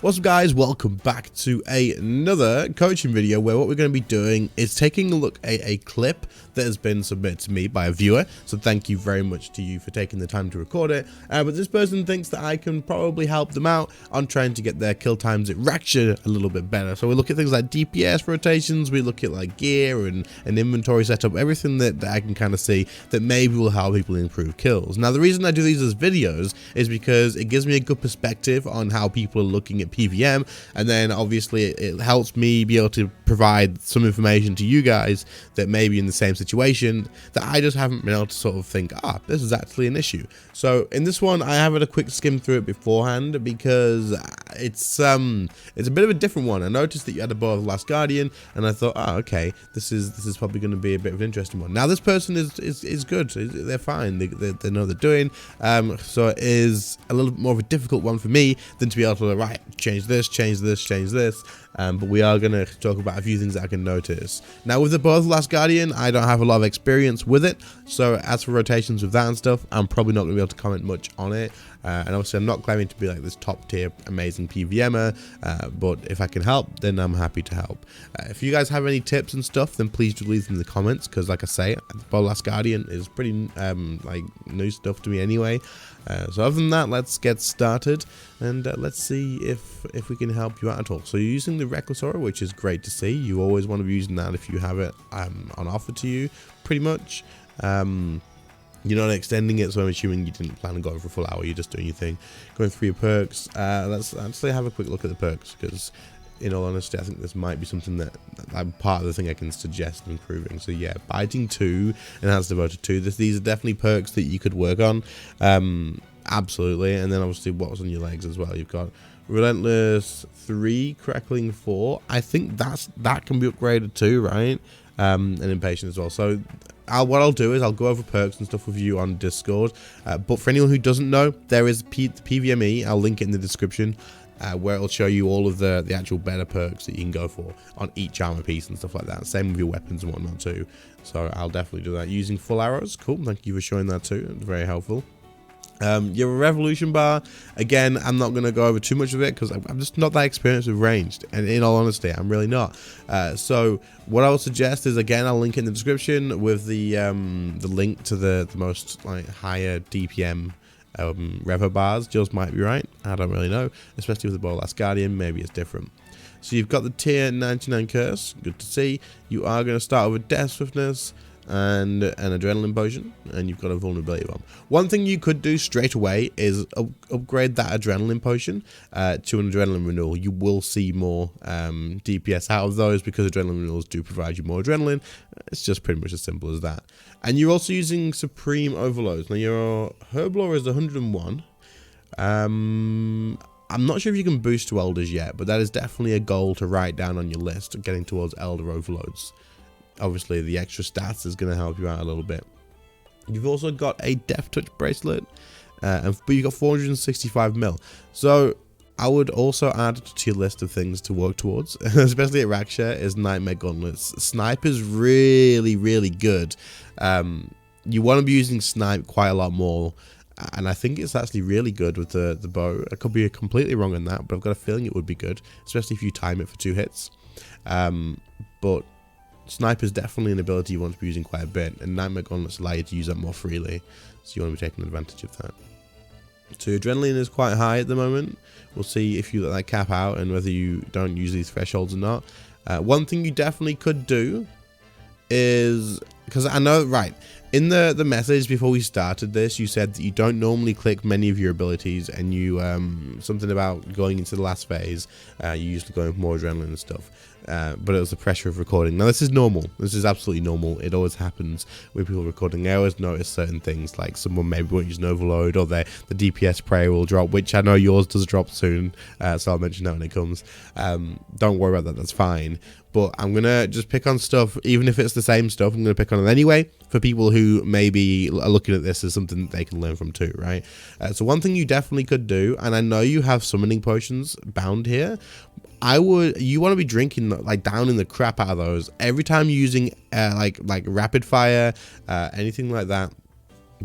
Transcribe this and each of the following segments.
What's up guys, welcome back to another coaching video where what we're going to be doing is taking a look at a clip that has been submitted to me by a viewer. So thank you very much to you for taking the time to record it. But this person thinks that I can probably help them out on trying to get their kill times at Rapture a little bit better. So we look at things like DPS rotations, we look at like gear and inventory setup, everything that I can kind of see that maybe will help people improve kills. Now the reason I do these as videos is because it gives me a good perspective on how people are looking at PvM, and then obviously it helps me be able to provide some information to you guys that may be in the same situation that I just haven't been able to sort of think, this is actually an issue. So in this one I have had a quick skim through it beforehand because it's a bit of a different one. I noticed that you had a Bow of the Last Guardian and I thought, okay, this is probably going to be a bit of an interesting one. Now this person is good, they're fine, they know what they're doing, so it is a little bit more of a difficult one for me than to be able to right, change this, change this, change this. But we are going to talk about a few things that I can notice. Now with the Bow of the Last Guardian, I don't have a lot of experience with it, so as for rotations with that and stuff, I'm probably not going to be able to comment much on it. And obviously I'm not claiming to be like this top tier amazing PvMer, but if I can help, then I'm happy to help. If you guys have any tips and stuff, then please do leave them in the comments, because like I say, the Bow of the Last Guardian is pretty like new stuff to me anyway. So other than that, let's get started and let's see if we can help you out at all. So you're using the Reckless Aura, which is great to see. You always want to be using that if you have it on offer to you, pretty much. You're not extending it, so I'm assuming you didn't plan on going for a full hour. You're just doing your thing, going through your perks. Let's actually have a quick look at the perks, because in all honesty, I think this might be something that part of the thing I can suggest improving. So yeah, Biting 2, Enhanced Devoted 2. These are definitely perks that you could work on. Absolutely. And then obviously what's on your legs as well. You've got Relentless 3, Crackling 4. I think that can be upgraded too, right? And Impatient as well. So what I'll do is I'll go over perks and stuff with you on Discord. But for anyone who doesn't know, there is PvMe. I'll link it in the description. Where it'll show you all of the actual better perks that you can go for on each armor piece and stuff like that. Same with your weapons and whatnot too. So I'll definitely do that. Using full arrows, cool. Thank you for showing that too. It's very helpful. Your revolution bar, again, I'm not going to go over too much of it because I'm just not that experienced with ranged, and in all honesty, I'm really not. So what I would suggest is, again, I'll link in the description with the link to the most like higher DPM revo bars. Just might be right, I don't really know, especially with the Bow of the Last Guardian. Maybe it's different. So you've got the tier 99 curse, good to see. You are going to start with death swiftness and an adrenaline potion, and you've got a vulnerability bomb. One thing you could do straight away is upgrade that adrenaline potion to an adrenaline renewal. You will see more DPS out of those because adrenaline renewals do provide you more adrenaline. It's just pretty much as simple as that. And you're also using Supreme Overloads. Now your Herb Lore is 101. I'm not sure if you can boost to Elders yet, but that is definitely a goal to write down on your list, getting towards Elder Overloads. Obviously, the extra stats is going to help you out a little bit. You've also got a Death Touch bracelet, but you've got 465 mil. So I would also add to your list of things to work towards, especially at Rakshare, is Nightmare Gauntlets. Snipe is really, really good. You want to be using Snipe quite a lot more, and I think it's actually really good with the bow. I could be completely wrong on that, but I've got a feeling it would be good, especially if you time it for 2 hits. But Snipe is definitely an ability you want to be using quite a bit, and Nightmare Gauntlets allow you to use that more freely, so you want to be taking advantage of that. So your adrenaline is quite high at the moment. We'll see if you let that cap out and whether you don't use these thresholds or not. One thing you definitely could do is, because I know, right, in the message before we started this, you said that you don't normally click many of your abilities, and you something about going into the last phase, you usually go with more adrenaline and stuff, but it was the pressure of recording. Now this is normal. This is absolutely normal. It always happens with people recording. I always notice certain things, like someone maybe won't use an overload, or the DPS prayer will drop, which I know yours does drop soon, so I'll mention that when it comes. Don't worry about that, that's fine. But I'm going to just pick on stuff, even if it's the same stuff, I'm going to pick on it anyway, for people who maybe are looking at this as something that they can learn from too, right? So one thing you definitely could do, and I know you have summoning potions bound here, you want to be drinking, like, downing the crap out of those every time you're using like rapid fire, anything like that.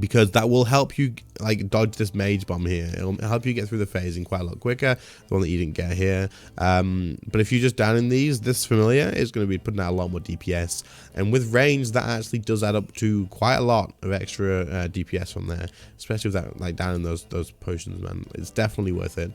because that will help you like dodge this mage bomb here. It'll help you get through the phasing quite a lot quicker, the one that you didn't get here. But if you just down in these, this familiar is going to be putting out a lot more DPS, and with range that actually does add up to quite a lot of extra DPS from there, especially with that like down in those potions, man. It's definitely worth it.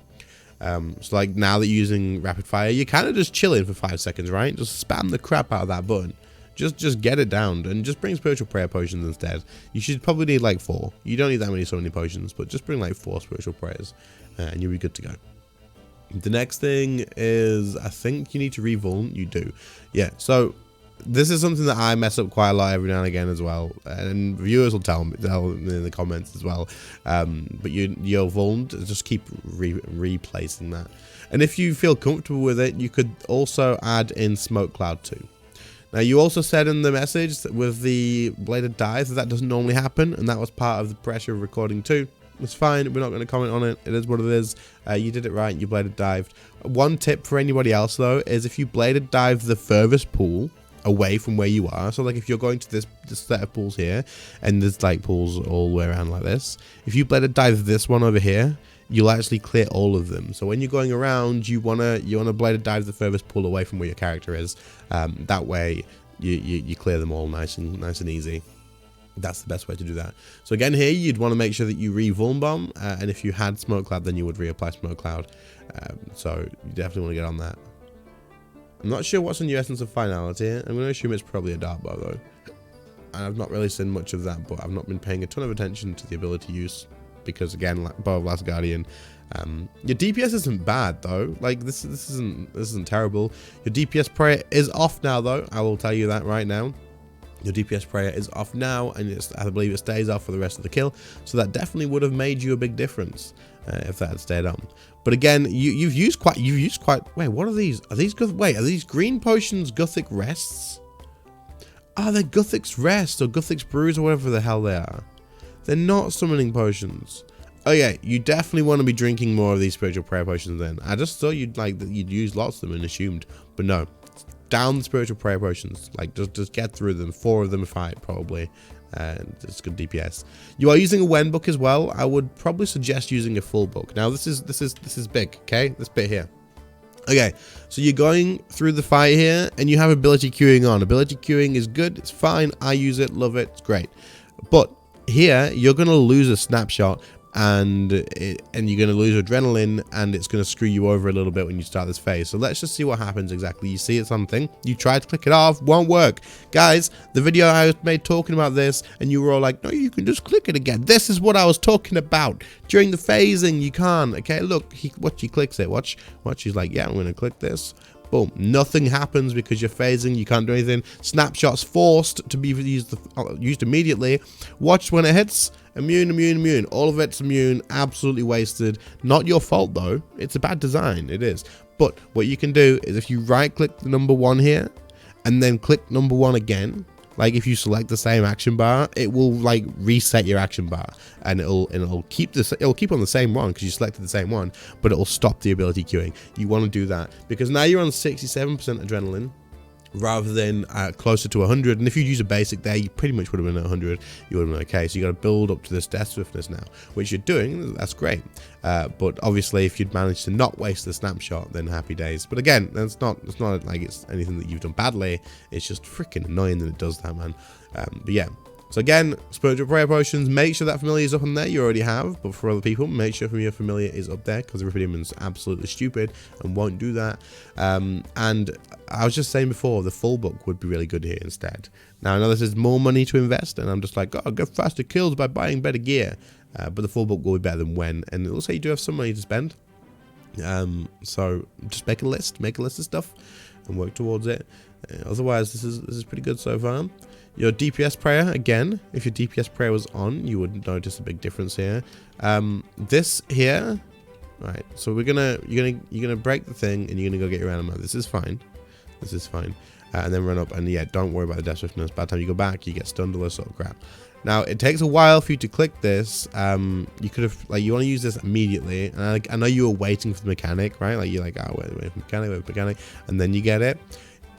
So like now that you're using rapid fire, you're kind of just chilling for 5 seconds, right? Just spam the crap out of that button. Just get it down and just bring spiritual prayer potions instead. You should probably need like 4. You don't need that many summoning potions, but just bring like 4 spiritual prayers and you'll be good to go. The next thing is, I think you need to revuln. You do. Yeah, so this is something that I mess up quite a lot every now and again as well, and viewers will tell in the comments as well. But you're vulned, just keep replacing that. And if you feel comfortable with it, you could also add in smoke cloud too. Now, you also said in the message that with the bladed dive that doesn't normally happen, and that was part of the pressure of recording too. It's fine, we're not going to comment on it. It is what it is. You did it right, you bladed dived. One tip for anybody else though is if you bladed dive the furthest pool away from where you are, so like if you're going to this set of pools here, and there's like pools all the way around like this, if you bladed dive this one over here, you'll actually clear all of them. So when you're going around, you wanna bladed dive the furthest pool away from where your character is. That way you clear them all nice and easy. That's the best way to do that. So again here, you'd want to make sure that you re-vuln bomb, and if you had smoke cloud, then you would reapply smoke cloud. So you definitely want to get on that. I'm not sure what's in your essence of finality. I'm going to assume it's probably a dart bow though. And I've not really seen much of that, but I've not been paying a ton of attention to the ability use. Because again, like Bow of Last Guardian, your DPS isn't bad though. Like this isn't terrible. Your DPS prayer is off now though. I will tell you that right now. Your DPS prayer is off now, and I believe it stays off for the rest of the kill. So that definitely would have made you a big difference if that had stayed on. But again, you've used quite. Wait, what are these? Are these green potions? Gothic rests? Oh, they're Guthic's rest or Guthic's brews or whatever the hell they are. They're not summoning potions. Oh yeah, you definitely want to be drinking more of these spiritual prayer potions then. I just thought you'd use lots of them and assumed, but no. Down the spiritual prayer potions. Like just get through them. 4 of them fight probably. And it's good DPS. You are using a Wen book as well. I would probably suggest using a full book. Now this is big, okay? This bit here. Okay, so you're going through the fight here and you have ability queuing on. Ability queuing is good, it's fine. I use it, love it, it's great. But here, you're going to lose a snapshot and you're going to lose adrenaline, and it's going to screw you over a little bit when you start this phase. So let's just see what happens exactly. You see something, you try to click it off, won't work. Guys, the video I made talking about this, and you were all like, no, you can just click it again. This is what I was talking about. During the phasing, you can't. Okay, look, he clicks it. Watch, he's like, yeah, I'm going to click this. Boom, nothing happens because you're phasing, you can't do anything. Snapshots forced to be used immediately. Watch when it hits, immune. All of it's immune, absolutely wasted. Not your fault though, it's a bad design, it is. But what you can do is if you right click the number 1 here, and then click number 1 again, like if you select the same action bar, it will like reset your action bar, and it'll keep on the same one because you selected the same one, but it'll stop the ability queuing. You want to do that because now you're on 67% adrenaline rather than closer to 100. And if you use a basic there, you pretty much would have been at 100. You would have been okay. So you got to build up to this death swiftness now, which you're doing. That's great. But obviously, if you'd managed to not waste the snapshot, then happy days. But again, it's not like it's anything that you've done badly. It's just freaking annoying that it does that, man. But yeah. So again, spiritual prayer potions, make sure that familiar is up on there. You already have, but for other people, make sure your familiar is up there because Ripidemmon's absolutely stupid and won't do that. And I was just saying before, the full book would be really good here instead. Now I know this is more money to invest, and I'm just like, oh, get faster kills by buying better gear. But the full book will be better than when, and it'll say you do have some money to spend. So just make a list of stuff and work towards it. Otherwise, this is pretty good so far. Your DPS prayer, again, if your DPS prayer was on, you would notice a big difference here. This here, right? So you're gonna break the thing and you're gonna go get your animal. This is fine. And then run up, and yeah, don't worry about the death swiftness. By the time you go back, you get stunned, all this sort of crap. Now it takes a while for you to click this. You could have you want to use this immediately. And I know you were waiting for the mechanic, right? Like you're like, oh, wait for mechanic, and then you get it.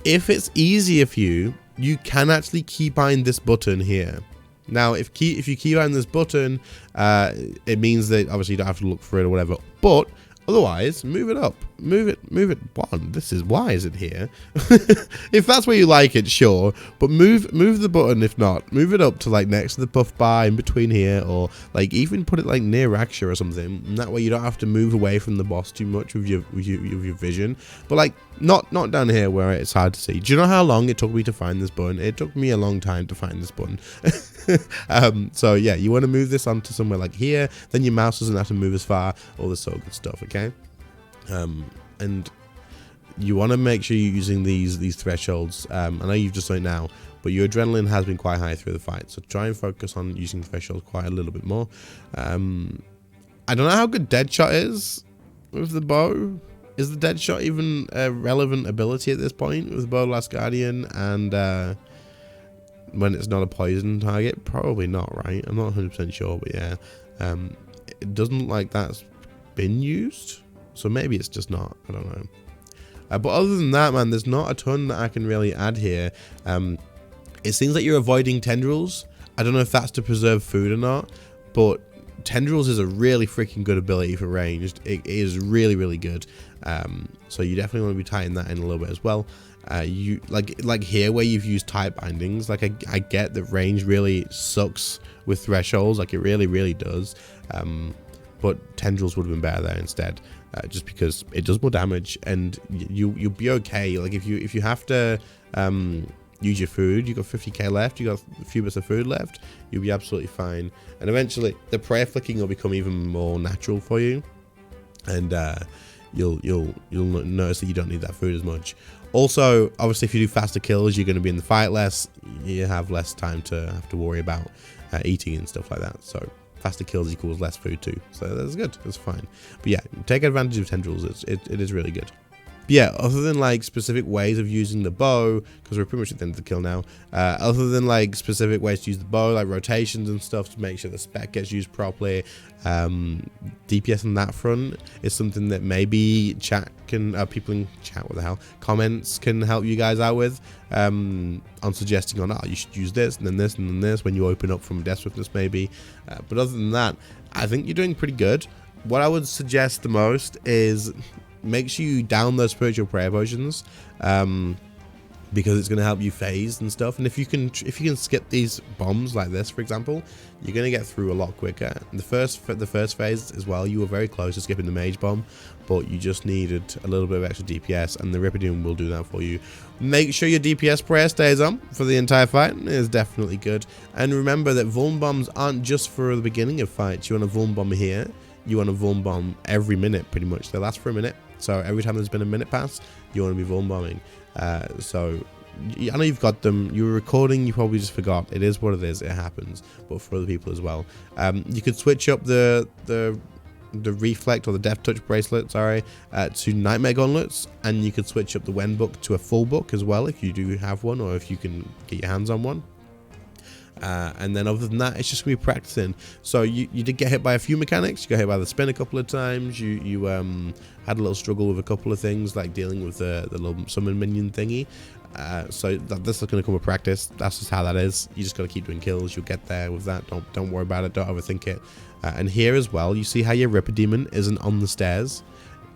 If it's easier for you, you can actually keybind this button here. Now, if you keybind this button, it means that obviously you don't have to look for it or whatever. But otherwise, move it up, move it one. Why is it here? If that's where you like it, sure. But move the button. If not, move it up to like next to the buff bar in between here, or like even put it like near Raksha or something. And that way you don't have to move away from the boss too much with your vision. But like not down here where it's hard to see. Do you know how long it took me to find this button? It took me a long time to find this button. So yeah, you want to move this onto somewhere like here. Then your mouse doesn't have to move as far. All this sort of good stuff. Okay. And you want to make sure you're using these thresholds. I know you've just done it now, but your adrenaline has been quite high through the fight, so try and focus on using thresholds quite a little bit more. I don't know how good Deadshot is with the bow. Is the Deadshot even a relevant ability at this point with the Bow Last Guardian? And when it's not a poison target, probably not, right? I'm not 100% sure, but yeah, it doesn't look like that's been used. So maybe it's just not. I don't know. But other than that, man, there's not a ton that I can really add here. It seems like you're avoiding tendrils. I don't know if that's to preserve food or not, but tendrils is a really freaking good ability for ranged. It is really, really good. So you definitely want to be tying that in a little bit as well. You like here where you've used type bindings. Like I get that range really sucks with thresholds. Like it really, really does. But tendrils would have been better there instead. Just because it does more damage, and you'll be okay. Like if you have to use your food, you got 50k left, you got a few bits of food left, you'll be absolutely fine. And eventually the prayer flicking will become even more natural for you, and you'll notice that you don't need that food as much. Also, obviously, if you do faster kills, you're going to be in the fight less. You have less time to have to worry about eating and stuff like that. So faster kills equals less food too, so that's good. That's fine. But yeah, take advantage of tendrils. It is really good. But yeah, other than like specific ways of using the bow, because we're pretty much at the end of the kill now, other than like specific ways to use the bow, like rotations and stuff to make sure the spec gets used properly, DPS on that front is something that maybe chat can people in chat, what the hell, comments can help you guys out with, on suggesting on, you should use this and then this and then this when you open up from Death Swiftness maybe. But other than that, I think you're doing pretty good. What I would suggest the most is make sure you down those spiritual prayer potions, because it's going to help you phase and stuff. And if you can skip these bombs like this, for example, you're going to get through a lot quicker. The first phase as well, you were very close to skipping the mage bomb, but you just needed a little bit of extra DPS, and the Ripidum will do that for you. Make sure your DPS prayer stays on for the entire fight. It is definitely good. And remember that vuln bombs aren't just for the beginning of fights. You want a vuln bomb here, you want a vuln bomb every minute pretty much. They last for a minute. So every time there's been a minute pass, you want to be vuln bombing. So I know you've got them. You were recording, you probably just forgot. It is what it is. It happens. But for other people as well, you could switch up the reflect or the death touch bracelet, sorry, to nightmare gauntlets, and you could switch up the Wen book to a full book as well if you do have one, or if you can get your hands on one. And then other than that, it's just gonna be practicing. So you did get hit by a few mechanics. You got hit by the spin a couple of times. You had a little struggle with a couple of things, like dealing with the little summon minion thingy. So this is gonna come with practice. That's just how that is. You just gotta keep doing kills. You'll get there with that. Don't worry about it. Don't overthink it. And here as well, you see how your Ripidemon isn't on the stairs.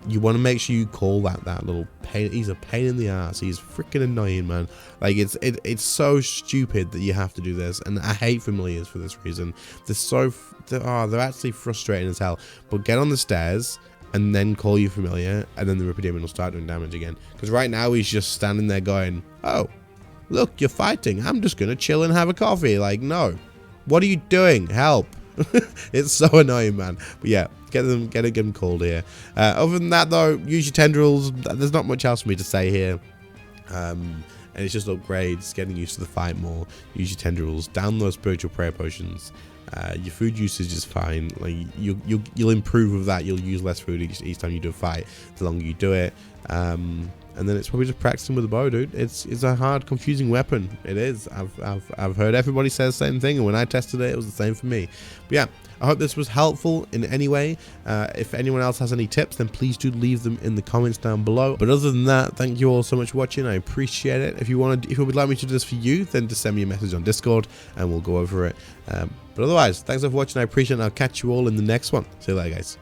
You want to make sure you call that little pain. He's a pain in the ass. He's freaking annoying, man. Like it's so stupid that you have to do this, and I hate familiars for this reason. They're actually frustrating as hell. But get on the stairs and then call your familiar, and then the Ripidemon will start doing damage again. Because right now he's just standing there going, "Oh, look, you're fighting. I'm just gonna chill and have a coffee." Like, no, what are you doing? Help! It's so annoying, man. But yeah, get them called here. Other than that though, use your tendrils. There's not much else for me to say here. And it's just upgrades, getting used to the fight more. Use your tendrils, down those spiritual prayer potions. Your food usage is fine. Like you'll improve with that. You'll use less food each time you do a fight, the longer you do it. and then it's probably just practicing with a bow, dude. It's a hard, confusing weapon. It is. I've heard everybody say the same thing, and when I tested it, it was the same for me. But yeah, I hope this was helpful in any way. If anyone else has any tips, then please do leave them in the comments down below. But other than that, thank you all so much for watching. I appreciate it. If you would like me to do this for you, then just send me a message on Discord and we'll go over it. But otherwise, thanks for watching. I appreciate it, and I'll catch you all in the next one. See you later, guys.